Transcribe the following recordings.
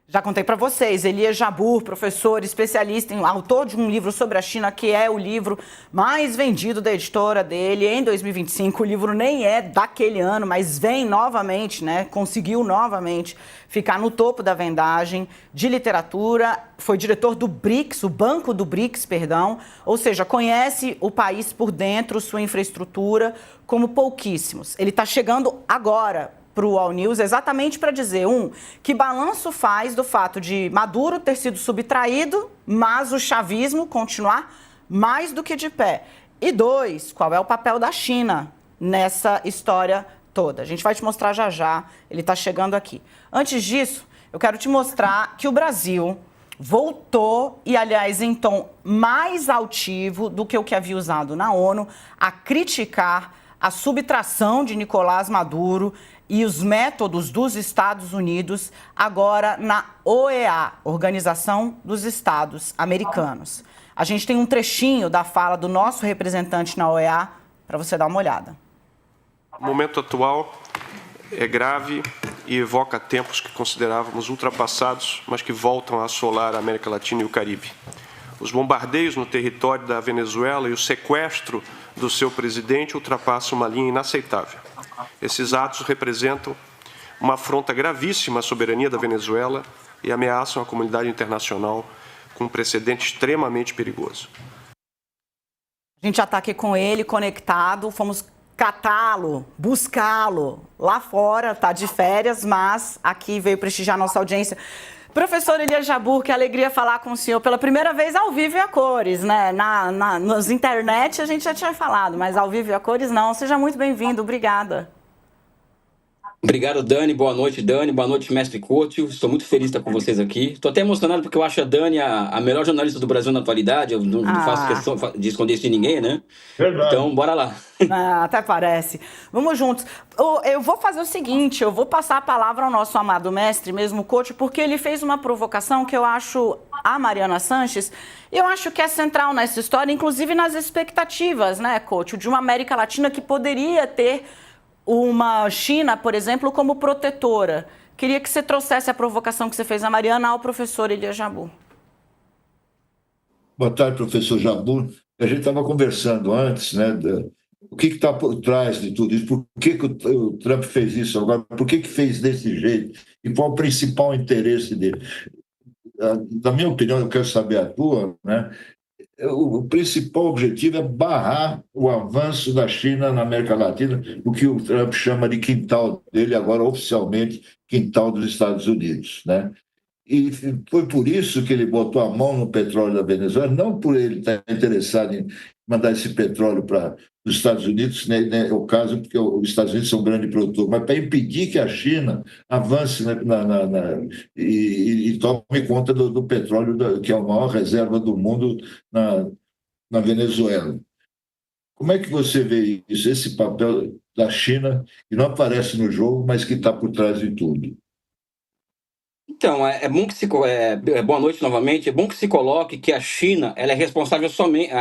Já contei para vocês, Elias Jabbour, professor, especialista, autor de um livro sobre a China, que é o livro mais vendido da editora dele em 2025. O livro nem é daquele ano, mas vem novamente, né? Conseguiu novamente ficar no topo da vendagem de literatura. Foi diretor do BRICS, o Banco do BRICS, perdão. Ou seja, conhece o país por dentro, sua infraestrutura, como pouquíssimos. Ele está chegando agora para o All News exatamente para dizer, que balanço faz do fato de Maduro ter sido subtraído, mas o chavismo continuar mais do que de pé. E dois, qual é o papel da China nessa história toda? A gente vai te mostrar já já, ele está chegando aqui. Antes disso, eu quero te mostrar que o Brasil voltou, e aliás em tom mais altivo do que o que havia usado na ONU, a criticar a subtração de Nicolás Maduro e os métodos dos Estados Unidos agora na OEA, Organização dos Estados Americanos. A gente tem um trechinho da fala do nosso representante na OEA para você dar uma olhada. O momento atual é grave e evoca tempos que considerávamos ultrapassados, mas que voltam a assolar a América Latina e o Caribe. Os bombardeios no território da Venezuela e o sequestro do seu presidente ultrapassam uma linha inaceitável. Esses atos representam uma afronta gravíssima à soberania da Venezuela e ameaçam a comunidade internacional com um precedente extremamente perigoso. A gente já está aqui com ele, conectado, fomos catá-lo, buscá-lo lá fora, está de férias, mas aqui veio prestigiar nossa audiência. Professor Elias Jabbour, que alegria falar com o senhor pela primeira vez ao vivo e a cores, né? Nas internet a gente já tinha falado, mas ao vivo e a cores não. Seja muito bem-vindo, obrigada. Obrigado, Dani. Boa noite, Dani. Boa noite, mestre Couto. Estou muito feliz de estar com vocês aqui. Estou até emocionado porque eu acho a Dani a melhor jornalista do Brasil na atualidade. Eu não faço questão de esconder isso de ninguém, né? Verdade. Então, bora lá. Até parece. Vamos juntos. Eu vou fazer o seguinte, eu vou passar a palavra ao nosso amado mestre, mesmo Couto, porque ele fez uma provocação que eu acho a Mariana Sanches, eu acho que é central nessa história, inclusive nas expectativas, né, Couto, de uma América Latina que poderia ter uma China, por exemplo, como protetora. Queria que você trouxesse a provocação que você fez a Mariana ao professor Elias Jabbour. Boa tarde, professor Jabbour. A gente estava conversando antes, né, o que está por trás de tudo isso, por que o Trump fez isso agora, por que fez desse jeito e qual o principal interesse dele. Na minha opinião, eu quero saber a tua, né? O principal objetivo é barrar o avanço da China na América Latina, o que o Trump chama de quintal dele, agora oficialmente quintal dos Estados Unidos, né? E foi por isso que ele botou a mão no petróleo da Venezuela, não por ele estar interessado em mandar esse petróleo para os Estados Unidos, né, é o caso porque os Estados Unidos são um grande produtor, mas para impedir que a China avance e tome conta do petróleo, que é a maior reserva do mundo na Venezuela. Como é que você vê isso, esse papel da China, que não aparece no jogo, mas que está por trás de tudo? Então, é bom que boa noite novamente. É bom que se coloque que a China ela é responsável somente.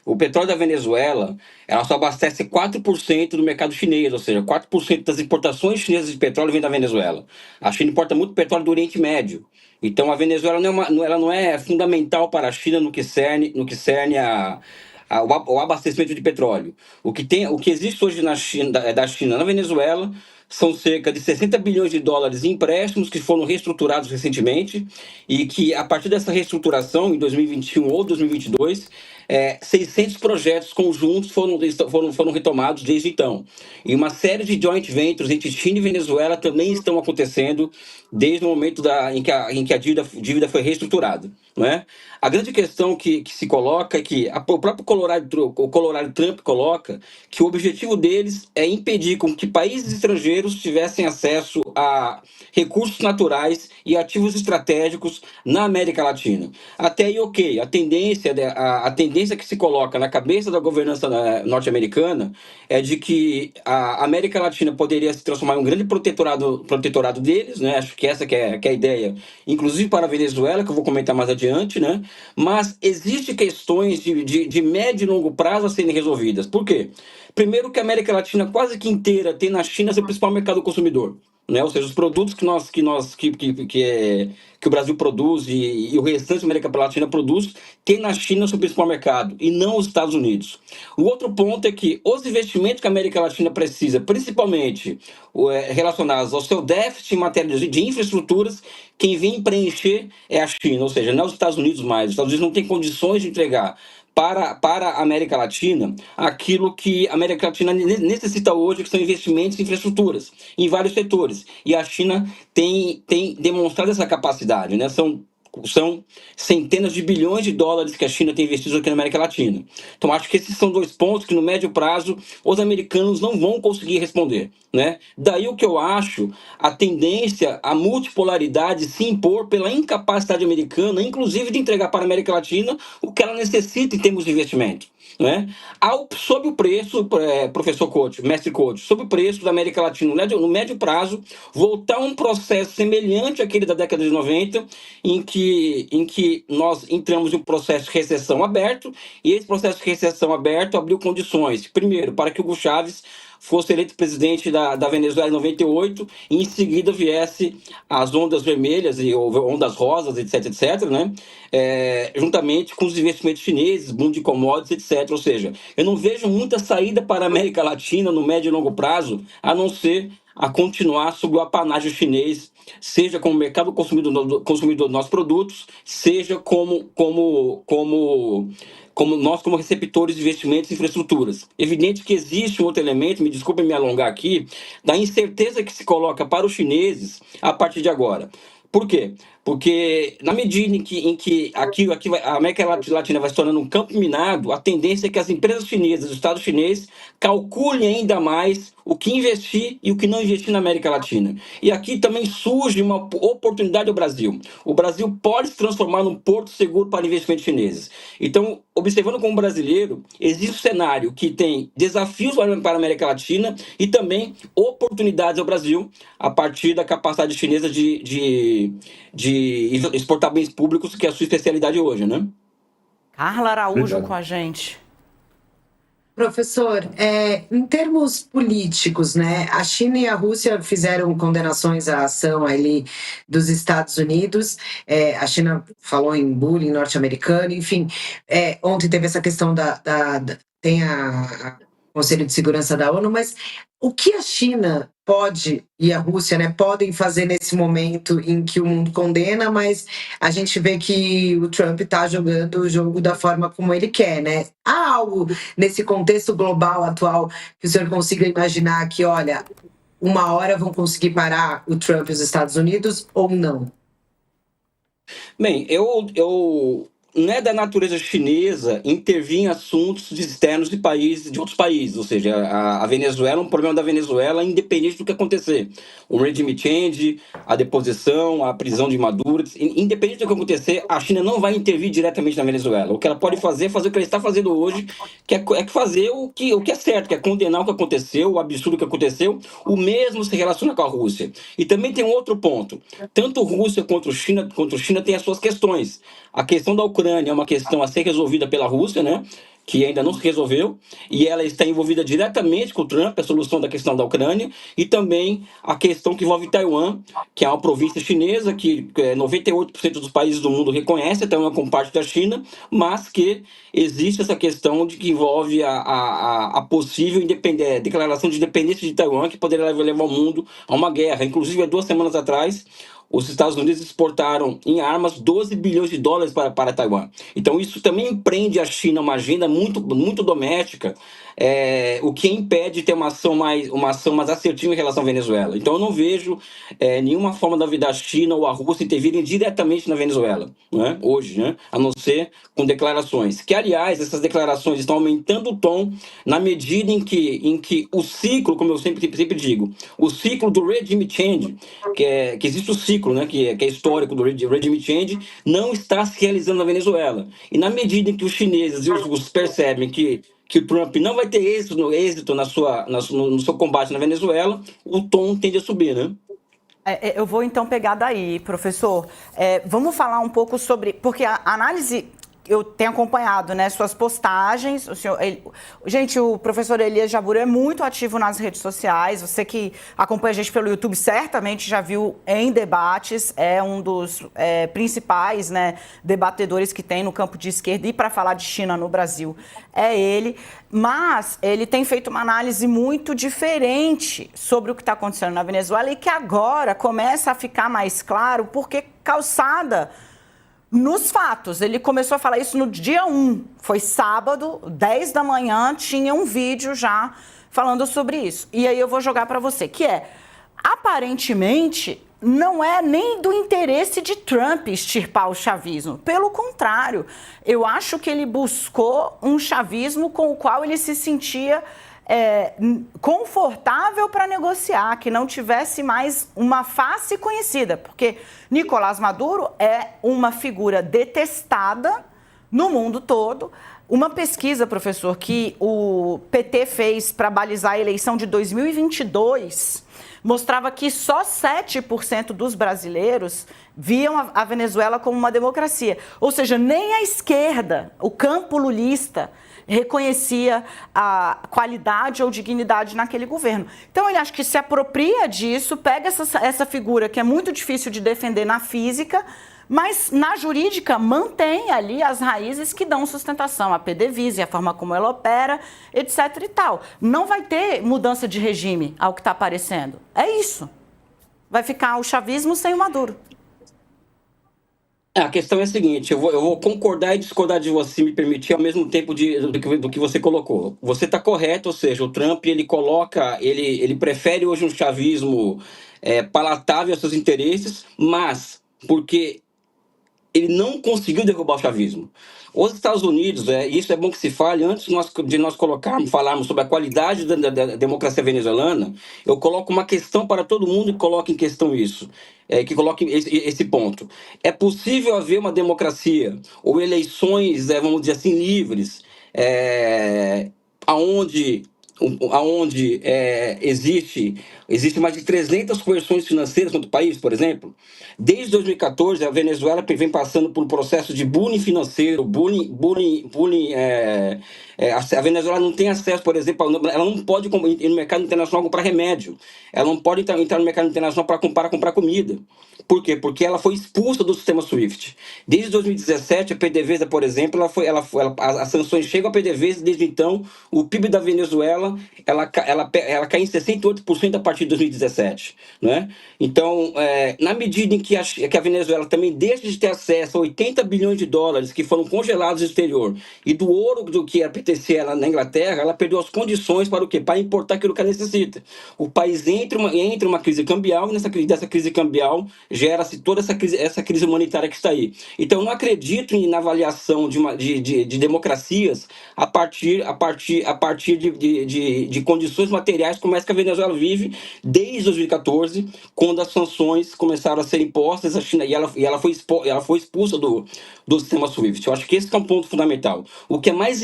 O petróleo da Venezuela ela só abastece 4% do mercado chinês, ou seja, 4% das importações chinesas de petróleo vem da Venezuela. A China importa muito petróleo do Oriente Médio. Então, a Venezuela ela não é fundamental para a China no que cerne o abastecimento de petróleo. O que existe hoje da China na Venezuela são cerca de 60 bilhões de dólares em empréstimos que foram reestruturados recentemente e que, a partir dessa reestruturação, em 2021 ou 2022, 600 projetos conjuntos foram retomados desde então. E uma série de joint ventures entre China e Venezuela também estão acontecendo desde o momento em que a dívida foi reestruturada. Não é? A grande questão que se coloca é que o próprio Colorado Trump coloca que o objetivo deles é impedir com que países estrangeiros tivessem acesso a recursos naturais e ativos estratégicos na América Latina. Até aí, ok, a tendência que se coloca na cabeça da governança norte-americana é de que a América Latina poderia se transformar em um grande protetorado deles, né? Acho que essa que é a ideia, inclusive para a Venezuela, que eu vou comentar mais adiante, né? Mas existem questões de médio e longo prazo a serem resolvidas. Por quê? Primeiro que a América Latina quase que inteira tem na China seu principal mercado consumidor. né? Ou seja, os produtos que o Brasil produz e o restante da América Latina produz, tem na China seu principal mercado, e não os Estados Unidos. O outro ponto é que os investimentos que a América Latina precisa, principalmente relacionados ao seu déficit em matéria de infraestruturas, quem vem preencher é a China, ou seja, não é os Estados Unidos mais. Os Estados Unidos não têm condições de entregar para a América Latina aquilo que a América Latina necessita hoje, que são investimentos em infraestruturas, em vários setores. E a China tem demonstrado essa capacidade, né? São centenas de bilhões de dólares que a China tem investido aqui na América Latina. Então, acho que esses são dois pontos que, no médio prazo, os americanos não vão conseguir responder, né? Daí o que eu acho, a tendência, a multipolaridade se impor pela incapacidade americana, inclusive de entregar para a América Latina o que ela necessita em termos de investimento, né? Sob o preço, professor Couto, mestre Couto, sob o preço da América Latina no médio prazo, voltar a um processo semelhante àquele da década de 90, em que nós entramos em um processo de recessão aberto, e esse processo de recessão aberto abriu condições, primeiro, para que Hugo Chávez fosse eleito presidente da Venezuela em 98, e em seguida viesse as ondas vermelhas e ondas rosas, etc, né? Juntamente com os investimentos chineses, boom de commodities, etc. Ou seja, eu não vejo muita saída para a América Latina no médio e longo prazo, a não ser a continuar sob o apanágio chinês, seja como mercado consumidor dos nossos produtos, seja como nós, como receptores de investimentos e infraestruturas. Evidente que existe um outro elemento, me desculpem me alongar aqui, da incerteza que se coloca para os chineses a partir de agora. Por quê? Porque na medida em que a América Latina vai se tornando um campo minado, a tendência é que as empresas chinesas, o Estado chinês, calculem ainda mais o que investir e o que não investir na América Latina. E aqui também surge uma oportunidade ao Brasil. O Brasil pode se transformar num porto seguro para investimentos chineses. Então, observando como brasileiro, existe um cenário que tem desafios para a América Latina e também oportunidades ao Brasil a partir da capacidade chinesa de exportar bens públicos, que é a sua especialidade hoje, né? Carla Araújo Obrigado. com a gente. Professor, em termos políticos, né, a China e a Rússia fizeram condenações à ação ali dos Estados Unidos, a China falou em bullying norte-americano, enfim, ontem teve essa questão tem a Conselho de Segurança da ONU, mas o que a China pode e a Rússia, né, podem fazer nesse momento em que o mundo condena, mas a gente vê que o Trump está jogando o jogo da forma como ele quer, né? Há algo nesse contexto global atual que o senhor consiga imaginar que, olha, uma hora vão conseguir parar o Trump e os Estados Unidos ou não? Bem, não é da natureza chinesa intervir em assuntos externos de outros países, ou seja, a Venezuela, um problema da Venezuela, independente do que acontecer. O regime change, a deposição, a prisão de Maduro, independente do que acontecer, a China não vai intervir diretamente na Venezuela. O que ela pode fazer é fazer o que ela está fazendo hoje, que é fazer o que é certo, que é condenar o que aconteceu, o absurdo que aconteceu. O mesmo se relaciona com a Rússia. E também tem um outro ponto. Tanto Rússia quanto China têm as suas questões. A questão da Ucrânia é uma questão a ser resolvida pela Rússia, né? Que ainda não se resolveu, e ela está envolvida diretamente com o Trump, a solução da questão da Ucrânia, e também a questão que envolve Taiwan, que é uma província chinesa que 98% dos países do mundo reconhecem Taiwan como parte da China, mas que existe essa questão de que envolve a possível declaração de independência de Taiwan, que poderia levar o mundo a uma guerra. Inclusive, há 2 semanas atrás, os Estados Unidos exportaram em armas 12 bilhões de dólares para Taiwan. Então, isso também empreende a China uma agenda muito, muito doméstica, o que impede de ter uma ação mais assertiva em relação à Venezuela. Então, eu não vejo nenhuma forma da China ou a Rússia intervirem diretamente na Venezuela, né, hoje, né, a não ser com declarações. Que, aliás, essas declarações estão aumentando o tom na medida em que o ciclo, como eu sempre digo, o ciclo do regime change, que existe o ciclo, né, que é histórico do regime change, não está se realizando na Venezuela. E na medida em que os chineses e os russos percebem que o Trump não vai ter êxito no seu combate na Venezuela, o tom tende a subir, né? Eu vou então pegar daí, professor. Vamos falar um pouco sobre... Porque a análise eu tenho acompanhado, né, suas postagens. Gente, o professor Elias Jabbour é muito ativo nas redes sociais. Você que acompanha a gente pelo YouTube certamente já viu em debates. É um dos principais, né, debatedores que tem no campo de esquerda e para falar de China no Brasil é ele. Mas ele tem feito uma análise muito diferente sobre o que está acontecendo na Venezuela e que agora começa a ficar mais claro porque calçada nos fatos. Ele começou a falar isso no dia 1, foi sábado, 10 da manhã, tinha um vídeo já falando sobre isso. E aí eu vou jogar para você, que aparentemente, não é nem do interesse de Trump extirpar o chavismo. Pelo contrário, eu acho que ele buscou um chavismo com o qual ele se sentia confortável para negociar, que não tivesse mais uma face conhecida, porque Nicolás Maduro é uma figura detestada no mundo todo. Uma pesquisa, professor, que o PT fez para balizar a eleição de 2022 mostrava que só 7% dos brasileiros viam a Venezuela como uma democracia. Ou seja, nem a esquerda, o campo lulista, reconhecia a qualidade ou dignidade naquele governo. Então, ele acha que se apropria disso, pega essa figura que é muito difícil de defender na física, mas na jurídica mantém ali as raízes que dão sustentação à PDVSA, a forma como ela opera, etc. e tal. Não vai ter mudança de regime ao que está aparecendo. É isso. Vai ficar o chavismo sem o Maduro. A questão é a seguinte, eu vou concordar e discordar de você, me permitir, ao mesmo tempo do que você colocou. Você está correto, ou seja, o Trump, ele prefere hoje um chavismo palatável aos seus interesses, mas porque ele não conseguiu derrubar o chavismo. Os Estados Unidos, isso é bom que se fale, antes de nós falarmos sobre a qualidade da democracia venezuelana, eu coloco uma questão para todo mundo e coloco em questão isso, que coloque esse ponto. É possível haver uma democracia ou eleições, vamos dizer assim, livres, aonde existe mais de 300 coerções financeiras contra o país, por exemplo. Desde 2014, a Venezuela vem passando por um processo de bullying financeiro, a Venezuela não tem acesso, por exemplo, ela não pode ir no mercado internacional comprar remédio, ela não pode entrar no mercado internacional para comprar comida. Por quê? Porque ela foi expulsa do sistema SWIFT. Desde 2017, a PDVSA, por exemplo, as sanções chegam à PDVSA, desde então, o PIB da Venezuela ela cai em 68% a partir de 2017. Né? Então, na medida em que a Venezuela também deixa de ter acesso a 80 bilhões de dólares que foram congelados no exterior e do ouro do que pertencia ela na Inglaterra, ela perdeu as condições para o quê? Para importar aquilo que ela necessita. O país entra uma crise cambial, e dessa crise cambial gera-se toda essa crise humanitária que está aí. Então, eu não acredito na avaliação de democracias a partir de condições materiais como essa que a Venezuela vive desde 2014, quando as sanções começaram a ser impostas à China, e ela foi expulsa do sistema SWIFT. Eu acho que esse é um ponto fundamental. O que é mais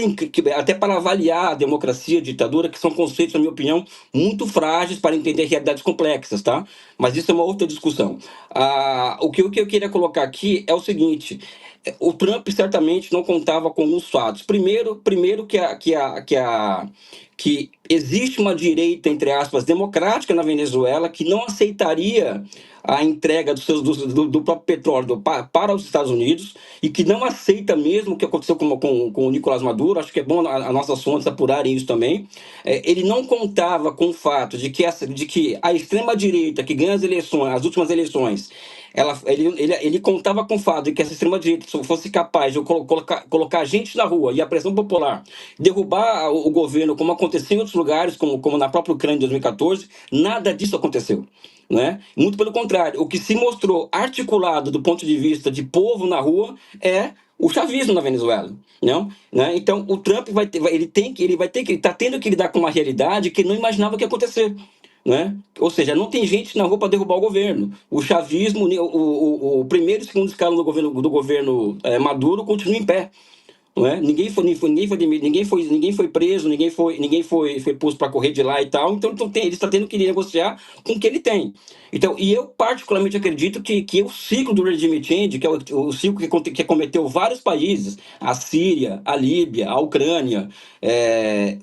até para avaliar a democracia, a ditadura, que são conceitos, na minha opinião, muito frágeis para entender realidades complexas, tá? Mas isso é uma outra discussão. O que eu queria colocar aqui é o seguinte: o Trump certamente não contava com alguns fatos. Primeiro que existe uma direita, entre aspas, democrática na Venezuela que não aceitaria a entrega do próprio petróleo para os Estados Unidos e que não aceita mesmo o que aconteceu com o Nicolás Maduro. Acho que é bom as nossas fontes apurarem isso também. Ele não contava com o fato de que a extrema-direita que ganha as últimas eleições, ele contava com o fato de que essa extrema-direita fosse capaz de colocar gente na rua e a pressão popular derrubar o governo, como aconteceu em outros lugares, como na própria Ucrânia em 2014. Nada disso aconteceu. Né? Muito pelo contrário, o que se mostrou articulado do ponto de vista de povo na rua é o chavismo na Venezuela, não? Né? Então o Trump vai ter que tá tendo que lidar com uma realidade que não imaginava que ia acontecer. Né? Ou seja, não tem gente na rua para derrubar o governo. O chavismo, o primeiro e segundo escalão do governo Maduro continua em pé. não é? Ninguém foi preso, ninguém foi posto para correr de lá e tal. Então ele está tendo que negociar com o que ele tem. Então, e eu particularmente acredito que o ciclo do regime change, que é o ciclo que acometeu vários países, a Síria, a Líbia, a Ucrânia,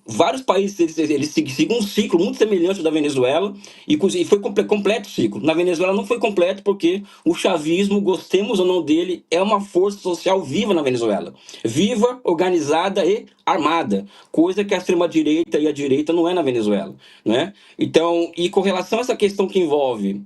vários países eles seguem um ciclo muito semelhante ao da Venezuela e foi completo o ciclo. Na Venezuela não foi completo porque o chavismo, gostemos ou não dele, é uma força social viva na Venezuela, viva, organizada e armada, coisa que a extrema-direita e a direita não é na Venezuela, né? Então, e com relação a essa questão que envolve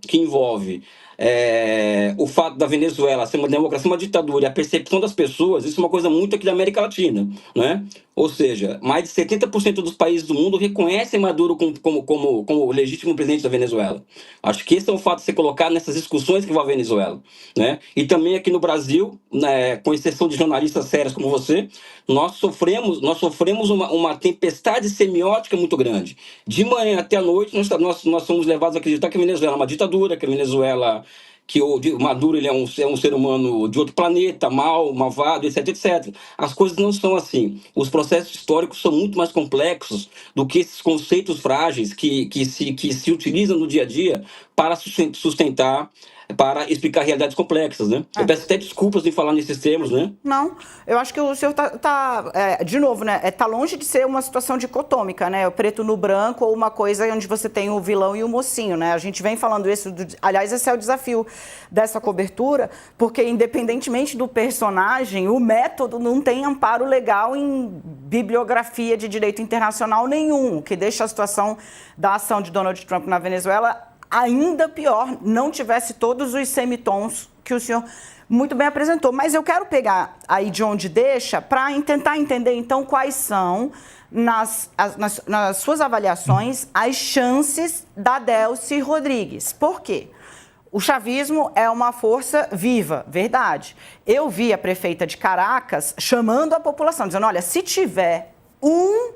o fato da Venezuela ser uma democracia, uma ditadura, e a percepção das pessoas, isso é uma coisa muito aqui da América Latina, né? Ou seja, mais de 70% dos países do mundo reconhecem Maduro como legítimo presidente da Venezuela. Acho que esse é um fato a ser colocado nessas discussões que envolvem a Venezuela, né? E também aqui no Brasil, né, com exceção de jornalistas sérios como você, nós sofremos uma tempestade semiótica muito grande. De manhã até a noite, nós somos levados a acreditar que a Venezuela é uma ditadura, que a Venezuela que o Maduro ele é um ser humano de outro planeta, mau, malvado, etc, etc. As coisas não são assim. Os processos históricos são muito mais complexos do que esses conceitos frágeis que se utilizam no dia a dia para sustentar, para explicar realidades complexas, né? Eu peço até desculpas em falar nesses termos, né? Não, eu acho que o senhor de novo, né, tá longe de ser uma situação dicotômica, né, o preto no branco ou uma coisa onde você tem o vilão e o mocinho, né, a gente vem falando isso, aliás, esse é o desafio dessa cobertura, porque independentemente do personagem, o método não tem amparo legal em bibliografia de direito internacional nenhum, o que deixa a situação da ação de Donald Trump na Venezuela ainda pior, não tivesse todos os semitons que o senhor muito bem apresentou. Mas eu quero pegar aí de onde deixa para tentar entender, então, quais são, nas suas avaliações, as chances da Delcy Rodrigues. Por quê? O chavismo é uma força viva, verdade. Eu vi a prefeita de Caracas chamando a população, dizendo, olha, se tiver um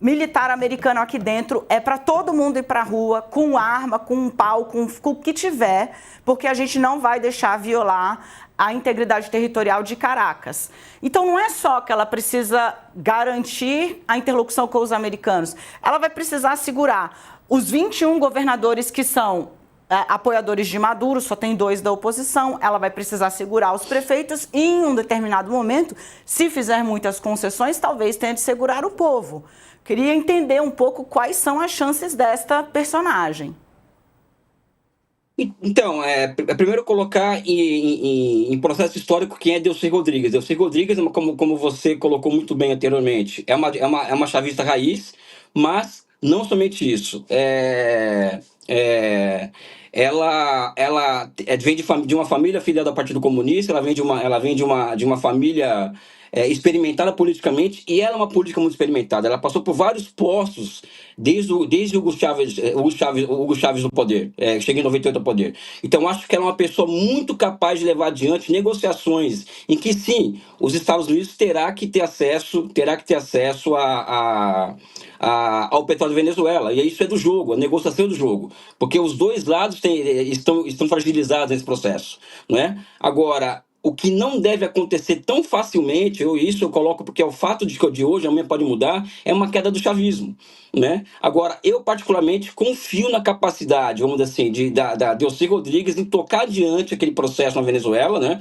militar americano aqui dentro, é para todo mundo ir para a rua, com arma, com um pau, com o que tiver, porque a gente não vai deixar violar a integridade territorial de Caracas. Então, não é só que ela precisa garantir a interlocução com os americanos, ela vai precisar assegurar os 21 governadores que são apoiadores de Maduro, só tem 2 da oposição, ela vai precisar segurar os prefeitos e, em um determinado momento, se fizer muitas concessões, talvez tenha de segurar o povo. Queria entender um pouco quais são as chances desta personagem. Então, primeiro colocar em processo histórico quem é Delcy Rodrigues. Delcy Rodrigues, como você colocou muito bem anteriormente, é uma chavista raiz, mas não somente isso. Ela vem de uma família filiada ao Partido Comunista, ela vem de uma família experimentada politicamente, e ela é uma política muito experimentada. Ela passou por vários postos desde o Hugo Chávez no poder, chega em 98 ao poder. Então, acho que ela é uma pessoa muito capaz de levar adiante negociações em que, sim, os Estados Unidos terá que ter acesso ao petróleo da Venezuela. E isso é do jogo, a negociação é do jogo. Porque os dois lados estão fragilizados nesse processo, não é? Agora, o que não deve acontecer tão facilmente, isso eu coloco porque é o fato de que de hoje, amanhã pode mudar, é uma queda do chavismo, né? Agora, eu particularmente confio na capacidade, vamos dizer assim, da Delcy Rodrigues em tocar adiante aquele processo na Venezuela, né?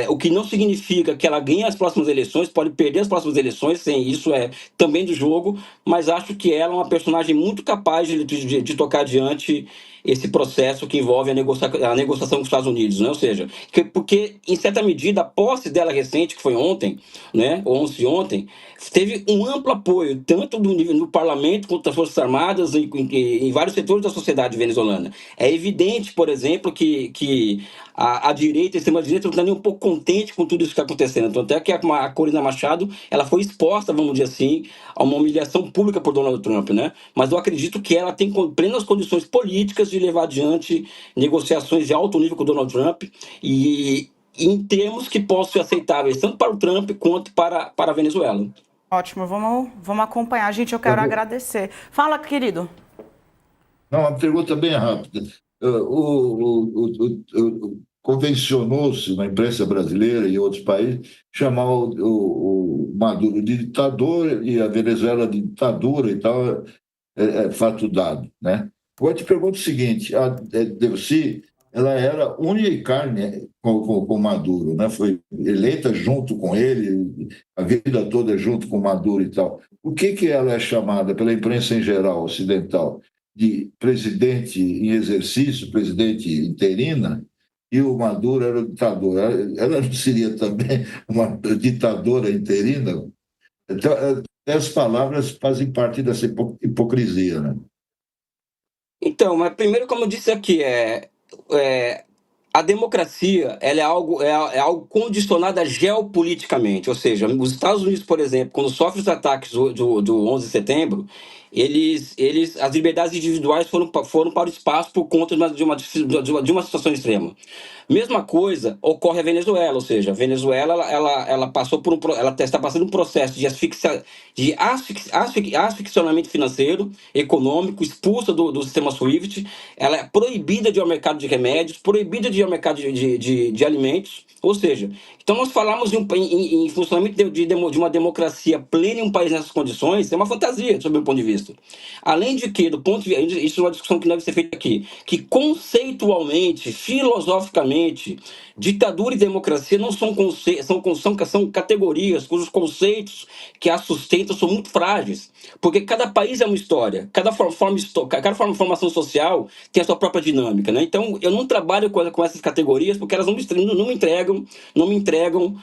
O que não significa que ela ganhe as próximas eleições, pode perder as próximas eleições, sem isso é também do jogo, mas acho que ela é uma personagem muito capaz de tocar adiante esse processo que envolve a negociação com os Estados Unidos, né? Ou seja, porque, em certa medida, a posse dela recente, que foi ontem, né, ou ontem, teve um amplo apoio, tanto no parlamento quanto das Forças Armadas, em vários setores da sociedade venezuelana. É evidente, por exemplo, que a direita, a extrema-direita, não está nem um pouco contente com tudo isso que está acontecendo. Então, até que a Corina Machado ela foi exposta, vamos dizer assim, a uma humilhação pública por Donald Trump, né? Mas eu acredito que ela tem plenas condições políticas de levar adiante negociações de alto nível com o Donald Trump e em termos que possam ser aceitáveis tanto para o Trump quanto para a Venezuela. Ótimo, vamos acompanhar. Gente, eu quero agradecer. Fala, querido. Não, uma pergunta bem rápida. convencionou-se na imprensa brasileira e em outros países chamar o Maduro de ditador e a Venezuela de ditadura e tal, é fato dado, né? Agora eu te pergunto o seguinte, a Delcy, ela era unha e carne com Maduro, né? Foi eleita junto com ele, a vida toda junto com Maduro e tal. O que ela é chamada pela imprensa em geral ocidental de presidente em exercício, presidente interina, e o Maduro era o ditador? Ela não seria também uma ditadora interina? Então, as palavras fazem parte dessa hipocrisia, né? Então, mas primeiro, como eu disse aqui, a democracia ela é algo condicionada geopoliticamente, ou seja, os Estados Unidos, por exemplo, quando sofrem os ataques do 11 de setembro, as liberdades individuais foram para o espaço por conta de uma situação extrema. Mesma coisa ocorre a Venezuela, ou seja, a Venezuela ela passou ela está passando um processo de asfixiamento financeiro, econômico, expulsa do sistema SWIFT, ela é proibida de ir ao mercado de remédios, proibida de ir ao mercado de alimentos, ou seja, então nós falamos em funcionamento de uma democracia plena em um país nessas condições, é uma fantasia, sob o meu ponto de vista. Além de que, do ponto de vista, isso é uma discussão que deve ser feita aqui, que conceitualmente, filosoficamente, ditadura e democracia não são conceitos, são categorias cujos conceitos que as sustentam são muito frágeis, porque cada país é uma história, cada formação social tem a sua própria dinâmica, né? Então, eu não trabalho com essas categorias porque elas não me entregam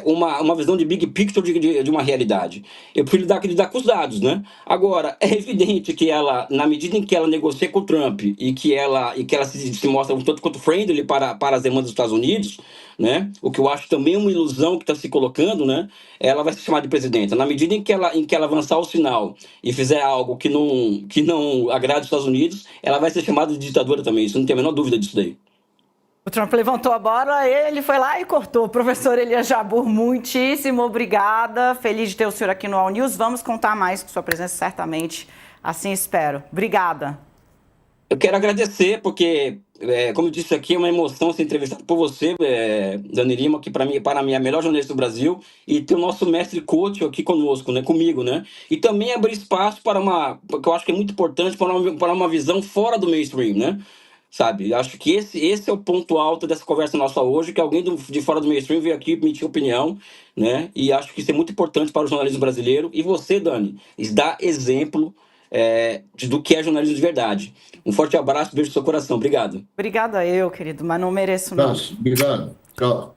uma visão de big picture de uma realidade. Eu prefiro lidar com os dados, né? Agora, é evidente que ela, na medida em que ela negocia com o Trump e que ela se mostra um tanto quanto friendly para as demandas dos Estados Unidos, né? O que eu acho também uma ilusão que está se colocando, né? Ela vai ser chamada de presidenta. Na medida em que ela avançar o sinal e fizer algo que não agrade os Estados Unidos, ela vai ser chamada de ditadora também. Isso não tem a menor dúvida disso daí. O Trump levantou a bola, ele foi lá e cortou. Professor Elias Jabbour, muitíssimo obrigada. Feliz de ter o senhor aqui no All News. Vamos contar mais com sua presença, certamente. Assim espero. Obrigada. Eu quero agradecer, porque, como eu disse aqui, é uma emoção ser entrevistado por você, Dani Lima, que para mim é a melhor jornalista do Brasil, e ter o nosso mestre coach aqui conosco, né, comigo, né? E também abrir espaço que eu acho que é muito importante, para uma visão fora do mainstream, né? Sabe? Acho que esse é o ponto alto dessa conversa nossa hoje, que alguém de fora do mainstream veio aqui emitir opinião, né? E acho que isso é muito importante para o jornalismo brasileiro. E você, Dani, dá exemplo do que é jornalismo de verdade. Um forte abraço, beijo no seu coração. Obrigado. Obrigada eu, querido, mas não mereço não. Obrigado. Tchau.